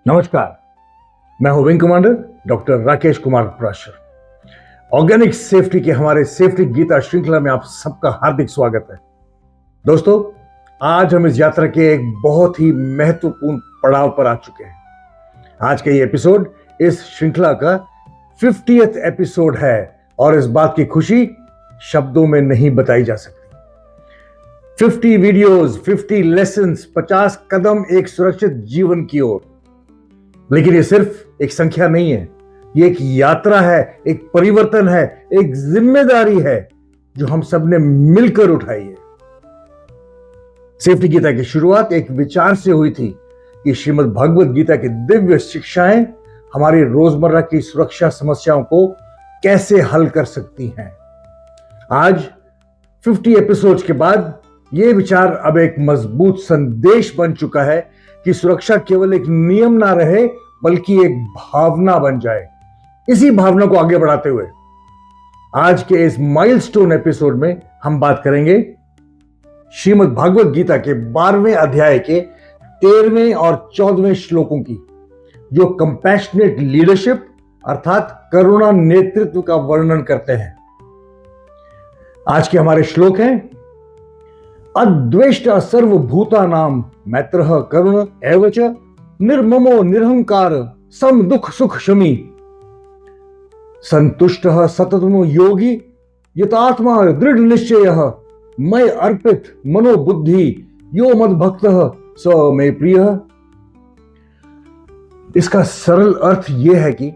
नमस्कार, मैं हूं wing commander doctor Rakesh Kumar Prashar. Organic safety के हमारे सेफ्टी गीता श्रृंखला में आप सबका हार्दिक स्वागत है। दोस्तों, आज हम इस यात्रा के एक बहुत ही महत्वपूर्ण पड़ाव पर आ चुके हैं। आज का ये एपिसोड इस श्रृंखला का 50th एपिसोड है और इस बात की खुशी शब्दों में नहीं बताई जा सकती। 50 वीडियोस, 50 लेसन्स, 50 कदम एक सुरक्षित जीवन की ओर। लेकिन ये सिर्फ एक संख्या नहीं है, ये एक यात्रा है, एक परिवर्तन है, एक जिम्मेदारी है जो हम सब ने मिलकर उठाई है। सेफ्टी गीता की शुरुआत एक विचार से हुई थी कि श्रीमद् भगवद गीता की दिव्य शिक्षाएं हमारी रोजमर्रा की सुरक्षा समस्याओं को कैसे हल कर सकती हैं। आज 50 एपिसोड्स के बाद यह विचार अब एक मजबूत संदेश बन चुका है कि सुरक्षा केवल एक नियम ना रहे बल्कि एक भावना बन जाए। इसी भावना को आगे बढ़ाते हुए आज के इस माइलस्टोन एपिसोड में हम बात करेंगे श्रीमद् भागवत गीता के 12वें अध्याय के 13वें और 14वें श्लोकों की, जो कंपैशनेट लीडरशिप अर्थात करुणा नेतृत्व का वर्णन करते हैं। आज के हमारे श्लोक हैं: अद्वेष्टा सर्वभूतानां मैत्रः करुण एव च निर्ममो निरहंकार सम दुख सुख शमी संतुष्टः सततमो योगी यतात्मा दृढ़ निश्चयः मैं अर्पित मनोबुद्धि यो मद भक्तः स मे प्रियः। इसका सरल अर्थ यह है कि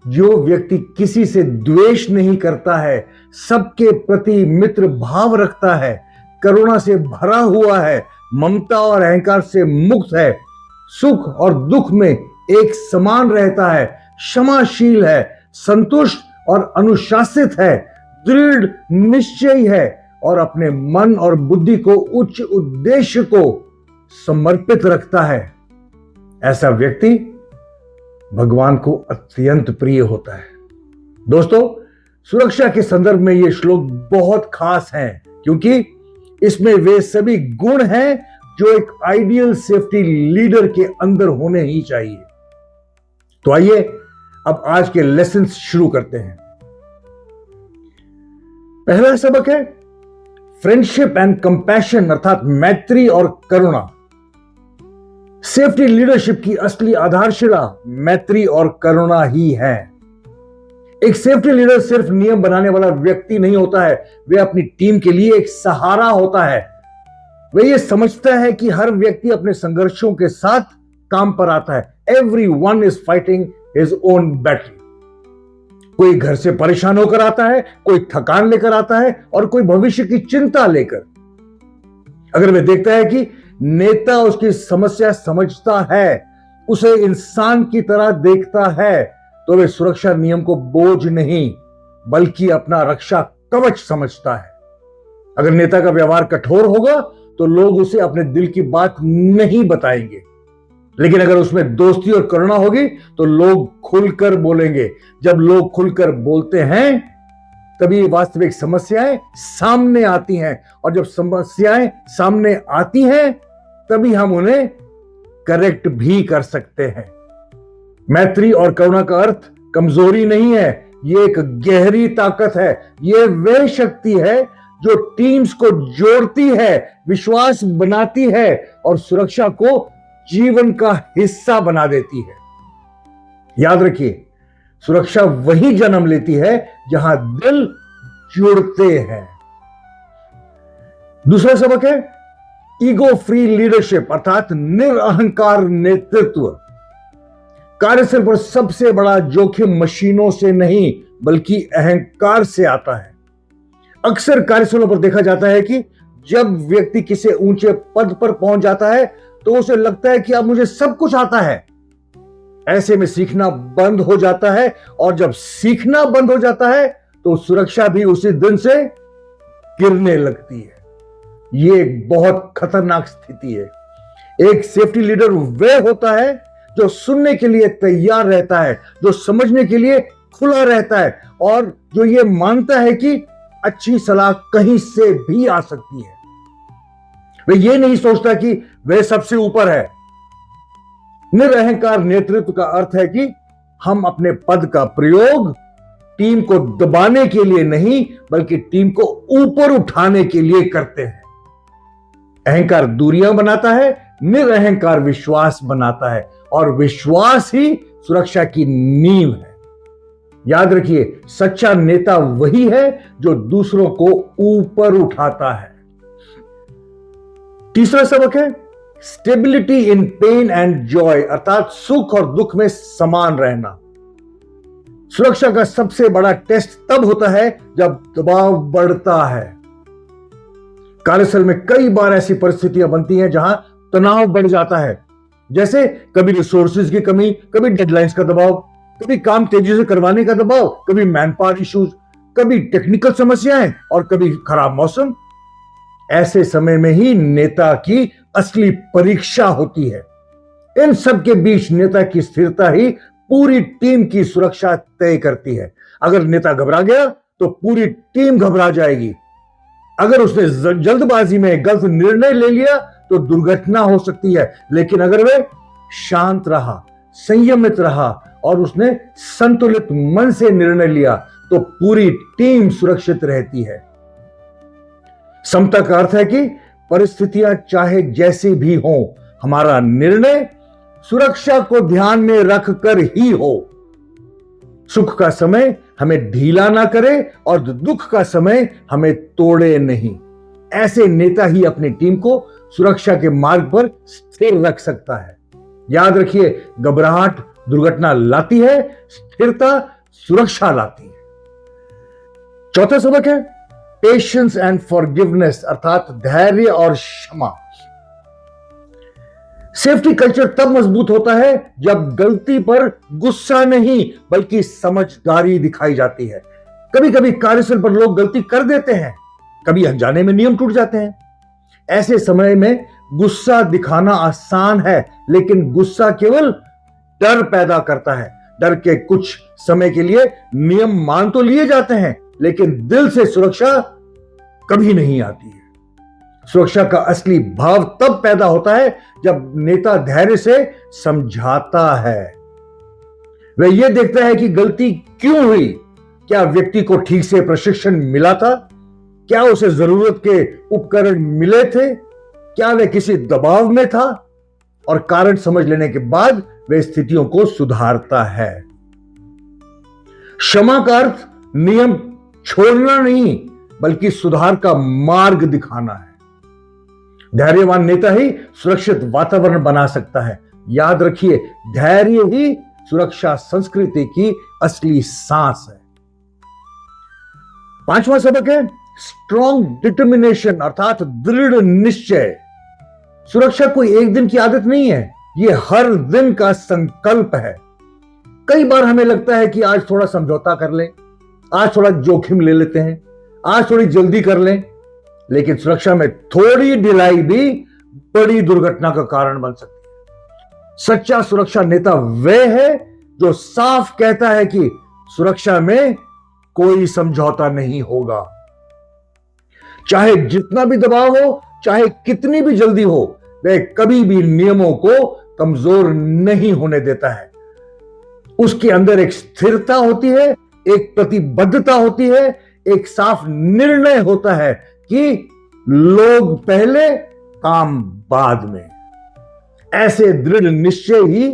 जो व्यक्ति किसी से द्वेष नहीं करता है, सबके प्रति मित्र भाव रखता है, करुणा से भरा हुआ है, ममता और अहंकार से मुक्त है, सुख और दुख में एक समान रहता है, क्षमाशील है, संतुष्ट और अनुशासित है, दृढ़ निश्चयी है और अपने मन और बुद्धि को उच्च उद्देश्य को समर्पित रखता है, ऐसा व्यक्ति भगवान को अत्यंत प्रिय होता है। दोस्तों, सुरक्षा के संदर्भ में ये श्लोक बहुत खास हैं क्योंकि इसमें वे सभी गुण हैं जो एक आइडियल सेफ्टी लीडर के अंदर होने ही चाहिए। तो आइए अब आज के लेसन शुरू करते हैं। पहला सबक है फ्रेंडशिप एंड कंपैशन अर्थात मैत्री और करुणा। सेफ्टी लीडरशिप की असली आधारशिला मैत्री और करुणा ही है। एक सेफ्टी लीडर सिर्फ नियम बनाने वाला व्यक्ति नहीं होता है, वह अपनी टीम के लिए एक सहारा होता है। वह यह समझता है कि हर व्यक्ति अपने संघर्षों के साथ काम पर आता है। Everyone is fighting his own battle। कोई घर से परेशान होकर आता है, कोई थकान लेकर आता है और कोई भविष्य की चिंता लेकर। अगर वह देखता है कि नेता उसकी समस्या समझता है, उसे इंसान की तरह देखता है, तो वह सुरक्षा नियम को बोझ नहीं बल्कि अपना रक्षा कवच समझता है। अगर नेता का व्यवहार कठोर होगा तो लोग उसे अपने दिल की बात नहीं बताएंगे, लेकिन अगर उसमें दोस्ती और करुणा होगी तो लोग खुलकर बोलेंगे। जब लोग खुलकर बोलते हैं तभी वास्तविक समस्याएं सामने आती हैं और जब समस्याएं सामने आती हैं तभी हम उन्हें करेक्ट भी कर सकते हैं। मैत्री और करुणा का अर्थ कमजोरी नहीं है, ये एक गहरी ताकत है। ये वह शक्ति है जो टीम्स को जोड़ती है, विश्वास बनाती है और सुरक्षा को जीवन का हिस्सा बना देती है। याद रखिए, सुरक्षा वही जन्म लेती है जहां दिल जुड़ते हैं। दूसरा सबक है ईगो फ्री लीडरशिप अर्थात निरअहंकार नेतृत्व। कार्यस्थल पर सबसे बड़ा जोखिम मशीनों से नहीं बल्कि अहंकार से आता है। अक्सर कार्यस्थलों पर देखा जाता है कि जब व्यक्ति किसी ऊंचे पद पर पहुंच जाता है तो उसे लगता है कि अब मुझे सब कुछ आता है। ऐसे में सीखना बंद हो जाता है और जब सीखना बंद हो जाता है तो सुरक्षा भी उसी दिन से गिरने लगती है। यह एक बहुत खतरनाक स्थिति है। एक सेफ्टी लीडर वह होता है जो सुनने के लिए तैयार रहता है, जो समझने के लिए खुला रहता है और जो ये मानता है कि अच्छी सलाह कहीं से भी आ सकती है। वह ये नहीं सोचता कि वह सबसे ऊपर है। निरअहकार नेतृत्व का अर्थ है कि हम अपने पद का प्रयोग टीम को दबाने के लिए नहीं, बल्कि टीम को ऊपर उठाने के लिए करते हैं। अहंकार दूरियां बनाता है, निरअहकार विश्वास बनाता है, और विश्वास ही सुरक्षा की नींव है। याद रखिए, सच्चा नेता वही है जो दूसरों को ऊपर उठाता है। तीसरा सबक है stability in pen and Joy, अर्थात सुख और दुख में समान रहना। सुरक्षा का सबसे बड़ा टेस्ट तब होता है जब दबाव बढ़ता है। कार्यस्थल में कई बार ऐसी परिस्थितियां बनती हैं जहां तनाव बढ़ जाता है, जैसे कभी रिसोर्सेज की कमी, कभी डेडलाइंस का दबाव, कभी काम तेजी से करवाने का दबाव, कभी मैन पावर इश्यूज, कभी टेक्निकल समस्याएं और कभी खराब मौसम। ऐसे समय में ही नेता की असली परीक्षा होती है। इन सब के बीच नेता की स्थिरता ही पूरी टीम की सुरक्षा तय करती है। अगर नेता घबरा गया तो पूरी टीम घबरा जाएगी। अगर उसने जल्दबाजी में गलत निर्णय ले लिया तो दुर्घटना हो सकती है, लेकिन अगर वह शांत रहा, संयमित रहा और उसने संतुलित मन से निर्णय लिया तो पूरी टीम सुरक्षित रहती है। समता का अर्थ है कि परिस्थितियां चाहे जैसी भी हो, हमारा निर्णय सुरक्षा को ध्यान में रखकर ही हो। सुख का समय हमें ढीला ना करे और दुख का समय हमें तोड़े नहीं। ऐसे नेता ही अपनी टीम को सुरक्षा के मार्ग पर स्थिर रख सकता है। याद रखिए, घबराहट दुर्घटना लाती है, स्थिरता सुरक्षा लाती है। चौथा सबक है पेशेंस एंड फॉरगिवनेस, अर्थात धैर्य और क्षमा। सेफ्टी कल्चर तब मजबूत होता है जब गलती पर गुस्सा नहीं बल्कि समझदारी दिखाई जाती है। कभी कभी कार्यस्थल पर लोग गलती कर देते हैं, कभी अनजाने में नियम टूट जाते हैं। ऐसे समय में गुस्सा दिखाना आसान है, लेकिन गुस्सा केवल डर पैदा करता है। डर के कुछ समय के लिए नियम मान तो लिए जाते हैं, लेकिन दिल से सुरक्षा कभी नहीं आती है। सुरक्षा का असली भाव तब पैदा होता है जब नेता धैर्य से समझाता है। वह यह देखता है कि गलती क्यों हुई, क्या व्यक्ति को ठीक से प्रशिक्षण मिला था, क्या उसे जरूरत के उपकरण मिले थे, क्या वह किसी दबाव में था, और कारण समझ लेने के बाद वह स्थितियों को सुधारता है। क्षमा का अर्थ नियम छोड़ना नहीं बल्कि सुधार का मार्ग दिखाना है। धैर्यवान नेता ही सुरक्षित वातावरण बना सकता है। याद रखिए, धैर्य ही सुरक्षा संस्कृति की असली सांस है। पांचवा सबक है स्ट्रॉन्ग डिटर्मिनेशन, अर्थात दृढ़ निश्चय। सुरक्षा कोई एक दिन की आदत नहीं है, यह हर दिन का संकल्प है। कई बार हमें लगता है कि आज थोड़ा समझौता कर लें, आज थोड़ा जोखिम ले लेते हैं, आज थोड़ी जल्दी कर लें, लेकिन सुरक्षा में थोड़ी ढिलाई भी बड़ी दुर्घटना का कारण बन सकती है। सच्चा सुरक्षा नेता वह है जो साफ कहता है कि सुरक्षा में कोई समझौता नहीं होगा। चाहे जितना भी दबाव हो, चाहे कितनी भी जल्दी हो, वह कभी भी नियमों को कमजोर नहीं होने देता है। उसके अंदर एक स्थिरता होती है, एक प्रतिबद्धता होती है, एक साफ निर्णय होता है कि लोग पहले काम बाद में। ऐसे दृढ़ निश्चय ही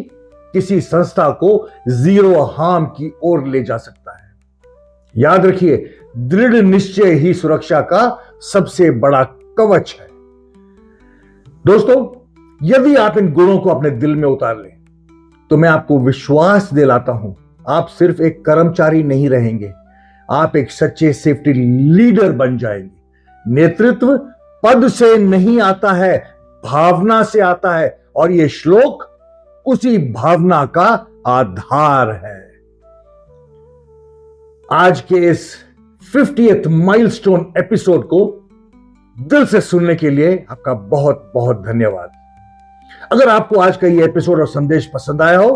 किसी संस्था को जीरो हार्म की ओर ले जा सकता है। याद रखिए, दृढ़ निश्चय ही सुरक्षा का सबसे बड़ा कवच है। दोस्तों, यदि आप इन गुणों को अपने दिल में उतार लें तो मैं आपको विश्वास दिलाता हूं, आप सिर्फ एक कर्मचारी नहीं रहेंगे, आप एक सच्चे सेफ्टी लीडर बन जाएंगे। नेतृत्व पद से नहीं आता है, भावना से आता है, और यह श्लोक उसी भावना का आधार है। आज के इस 50th माइलस्टोन एपिसोड को दिल से सुनने के लिए आपका बहुत बहुत धन्यवाद। अगर आपको आज का ये एपिसोड और संदेश पसंद आया हो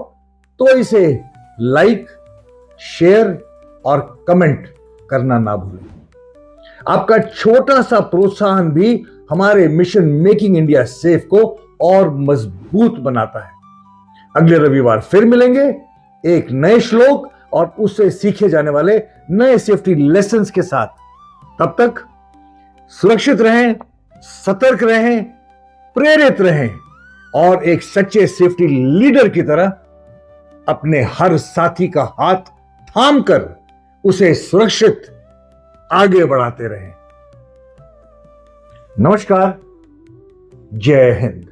तो इसे लाइक, शेयर और कमेंट करना ना भूलें। आपका छोटा सा प्रोत्साहन भी हमारे मिशन मेकिंग इंडिया सेफ को और मजबूत बनाता है। अगले रविवार फिर मिलेंगे एक नए श्लोक और उससे सीखे जाने वाले नए सेफ्टी लेसन्स के साथ। तब तक सुरक्षित रहें, सतर्क रहें, प्रेरित रहें और एक सच्चे सेफ्टी लीडर की तरह अपने हर साथी का हाथ थामकर उसे सुरक्षित आगे बढ़ाते रहें। नमस्कार, जय हिंद।